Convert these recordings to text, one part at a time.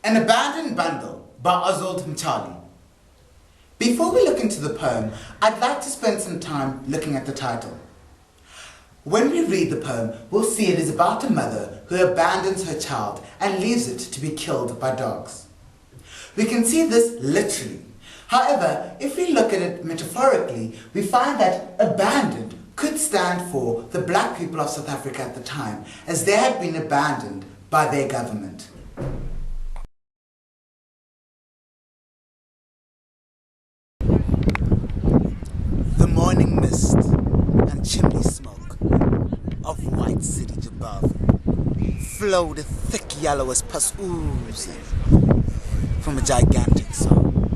An Abandoned Bundle by Oswald Mtshali. Before we look into the poem, I'd like to spend some time looking at the title. When we read the poem, we'll see it is about a mother who abandons her child and leaves it to be killed by dogs. We can see this literally. However, if we look at it metaphorically, we find that abandoned could stand for the black people of South Africa at the time, as they had been abandoned by their government. The morning mist and chimney smoke of white city Jabavu flowed thick yellow as pus oozing from a gigantic soul.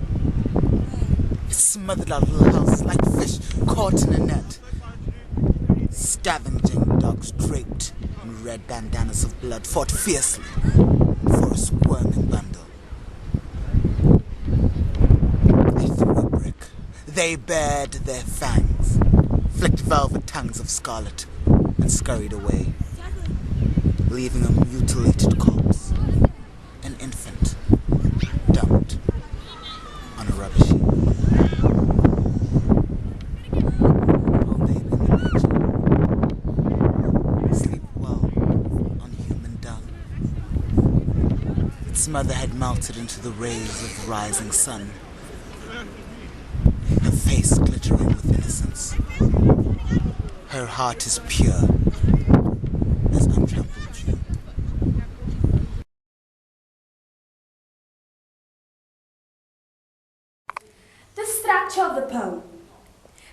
It smothered our little house like fish caught in a net. Scavenging dogs draped in red bandanas of blood fought fiercely for a squirming bundle. They threw a brick. They bared their fangs, flicked velvet tongues of scarlet, and scurried away, leaving a mutilated corpse, an infant, dumped on a rubbish heap. Oh, baby in the manger, sleep well on human dung. Its mother had melted into the rays of the rising sun, her face glittering with innocence. Her heart is pure as untrampled dew. The structure of the poem.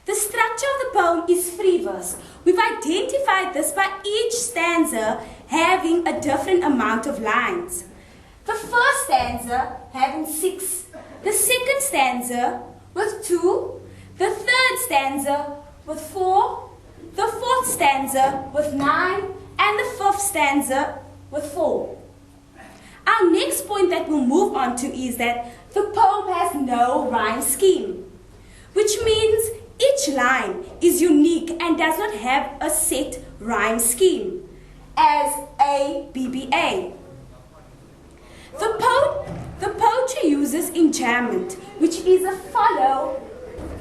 The structure of the poem is free verse. We've identified this by each stanza having a different amount of lines. The first stanza having 6, the second stanza with 2, the third stanza with 4, the fourth stanza with 9, and the fifth stanza with 4. Our next point that we'll move on to is that the poem has no rhyme scheme, which means each line is unique and does not have a set rhyme scheme, as A, B, B, A. The poetry uses enjambment, which is a follow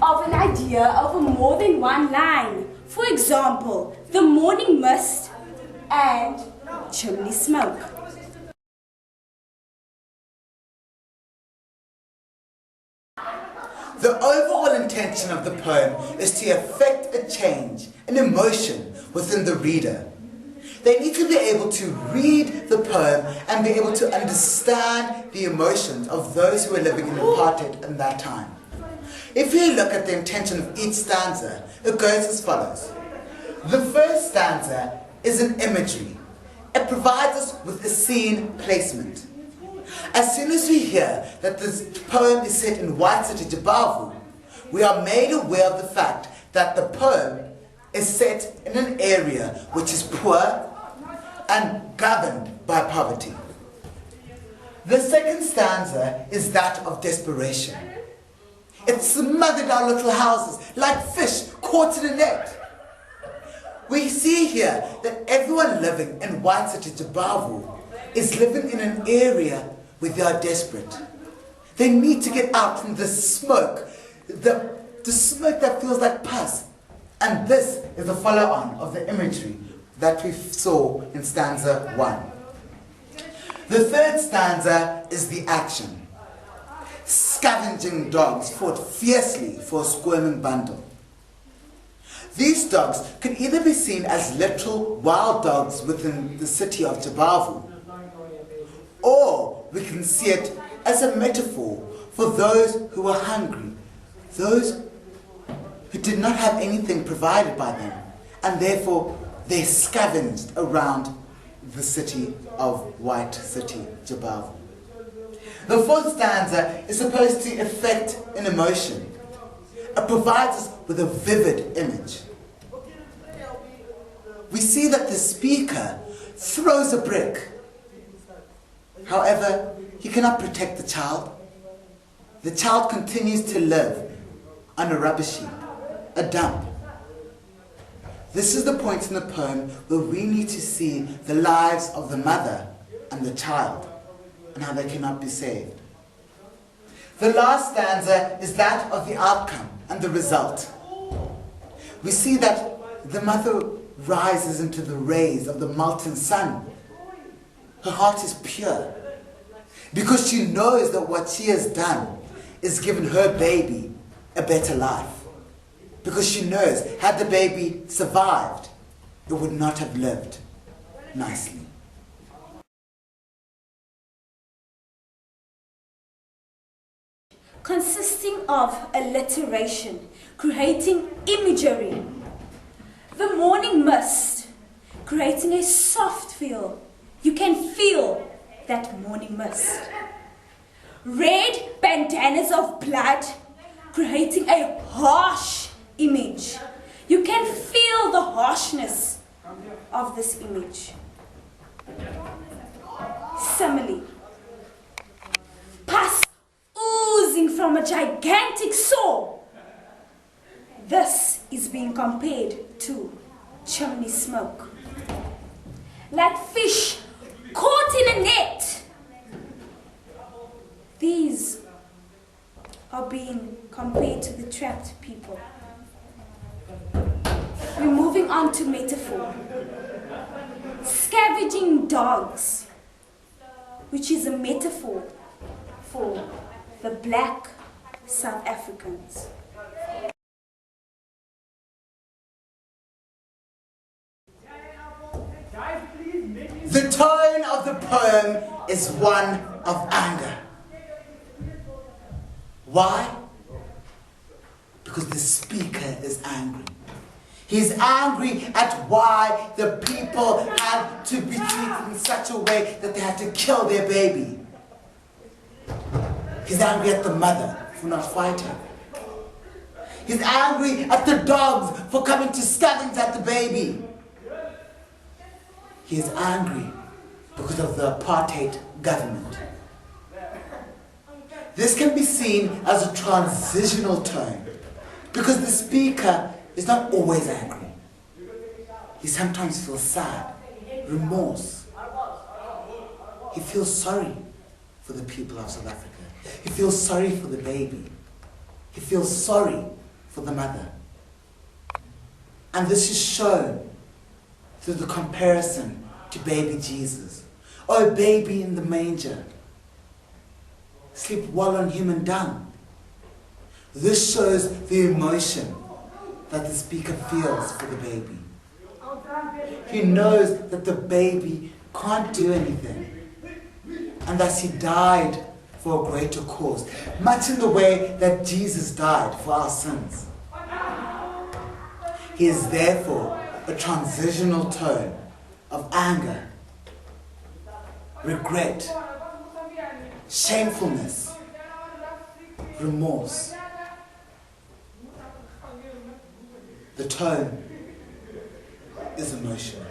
of an idea over more than one line. For example, the morning mist and chimney smoke. The overall intention of the poem is to effect a change, an emotion within the reader. They need to be able to read the poem and be able to understand the emotions of those who were living in apartheid in that time. If we look at the intention of each stanza, it goes as follows. The first stanza is an imagery. It provides us with a scene placement. As soon as we hear that this poem is set in White City Jabavu, we are made aware of the fact that the poem is set in an area which is poor and governed by poverty. The second stanza is that of desperation. It smothered our little houses like fish caught in a net. We see here that everyone living in White City Jabavu is living in an area where they are desperate. They need to get out from the smoke, the smoke that feels like pus. And this is a follow-on of the imagery that we saw in stanza 1. The third stanza is the action. Scavenging dogs fought fiercely for a squirming bundle. These dogs could either be seen as literal wild dogs within the city of Jabavu, or we can see it as a metaphor for those who were hungry, those who did not have anything provided by them, and therefore they scavenged around the city of White City Jabavu. The fourth stanza is supposed to effect an emotion. It provides us with a vivid image. We see that the speaker throws a brick. However, he cannot protect the child. The child continues to live on a rubbish heap, a dump. This is the point in the poem where we need to see the lives of the mother and the child. and how they cannot be saved. The last stanza is that of the outcome and the result. We see that the mother rises into the rays of the molten sun. Her heart is pure because she knows that what she has done is given her baby a better life. Because she knows, had the baby survived, it would not have lived nicely. Consisting of alliteration, creating imagery. The morning mist, creating a soft feel. You can feel that morning mist. Red bandanas of blood, creating a harsh image. You can feel the harshness of this image. Simile. Pus oozing from a gigantic saw. This is being compared to chimney smoke. Like fish caught in a net. These are being compared to the trapped people. We're moving on to metaphor. Scavenging dogs, which is a metaphor for the black South Africans. The tone of the poem is one of anger. Why? Because the speaker is angry. He's angry at why the people had to be treated in such a way that they had to kill their baby. He's angry at the mother for not fighting. He's angry at the dogs for coming to scavenge at the baby. He is angry because of the apartheid government. This can be seen as a transitional tone because the speaker is not always angry. He sometimes feels sad, remorse. He feels sorry for the people of South Africa. He feels sorry for the baby. He feels sorry for the mother. And this is shown through the comparison to baby Jesus. Oh, baby in the manger, sleep well on human dung. This shows the emotion that the speaker feels for the baby. He knows that the baby can't do anything, and thus he died for a greater cause, much in the way that Jesus died for our sins. He is therefore a transitional tone of anger, regret, shamefulness, remorse. The tone is emotional.